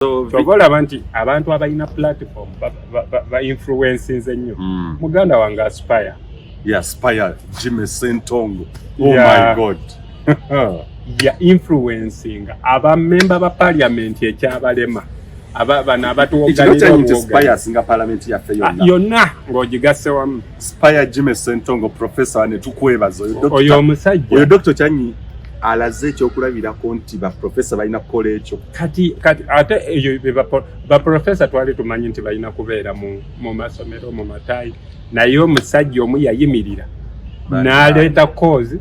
Togola nti abantu abalina platform ba influences ennyo. Muganda wange Aspire. Yeah, Aspire Jimmy Sentongo. Oh my God. Yeah, influencing aba member ba parliament ekyabalema. Bana abatuwoganira Aspire Asinga parliament yaffe yonna. Yonna ng'ogigasse wamu. Aspire Jimmy Sentongo professor ne tukwebaza oyo omusajja. Oyo Dr. Chanyi alaze ekyokulabirako nti ba professor balina kukola ekyo. Kati ate eyo ba professor twali tumanyi nti balina kubeera mu masomero mu matayi. Naye omusajja omu yayimirira n'aleeta cause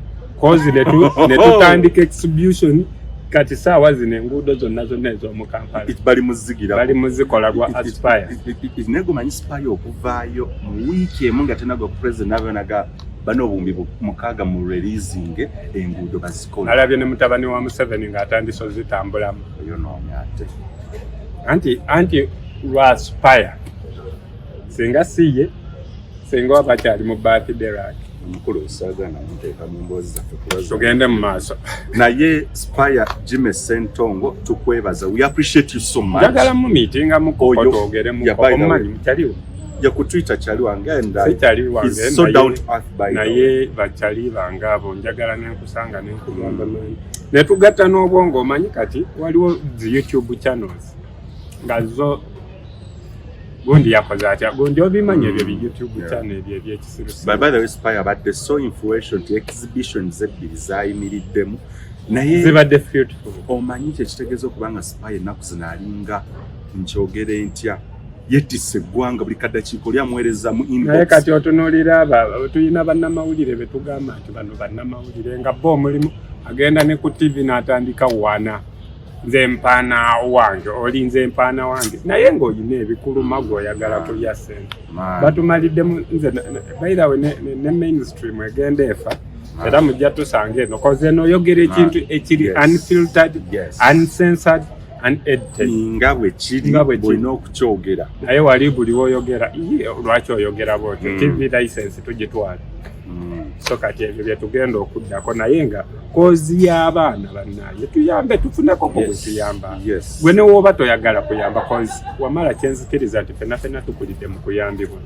ne tutandika exhibition kati saawa zino enguudo zonna ez'omu Kampala bali muzigira bali muzikola gwa Aspire. Negomanyi Aspire okuvaayo mu wiiki emu nga tenagwa president n'abonaga bano obumbi mukaaga mu releasing enguudo bazikola. Alabye ne mutabani wa Museveni ng'atandise ozitambulamu. Oyo noomyate anti lwa Aspire singa siye singa wabakyali mu birthday rack omukulu osaagana muteeka mu mboozi zaffe tugende mu maaso. Naye Aspire Jimmy Sentongo tukwebaza, we appreciate you so much. Njagala mu meetinga muko twogere muko omumanyi mukyaliwo ya ku Twitter kyali wange and he's so down to earth by naye bakyali bange abo njagala nenkusanga nenkugamba manyi ne tugatta n'obwongo omanyi kati waliwo zi YouTube channels nga zo gundi yakoze atya gundi obimanyi ebyo bi YouTube channel ebyekisirusi. By the way Aspire badde so influential to exhibitions ebbiri zayimiriddemu naye zibadde fruitful. Omanyi kyekitegeeza okubanga Aspire ennaku zino alinga nkyogere ntya yettise eggwanga buli kaddakiiko lyamwereza mu inbox. Naye kati otunuulira tulina bannamawulire be tugamba nti bano bannamawulire nga bo omulimu agenda ne ku TV n'atandika wana nze mpaana wange oli nze mpaana wange naye ng'olina ebikuluma gw'oyagala kulya ssente. Batumaliddemu nze by the way ne mainstream egenda efa era mujja tusanga eno koze n'oyogera ekintu ekiri unfiltered uncensored unedited nga bwe kiri olina okukyogera naye wali buli woyogera lwaki oyogera bwotyo TV license tugitwala. So kati ebyo bye tugenda okuddako naye nga kozi y'abaana bannaye tuyambe tufuneko ko tuyamba. Gwe ne wooba toyagala kuyamba kozi wamala kyenzikiriza nti fenna tukulidde mu kuyambibwa.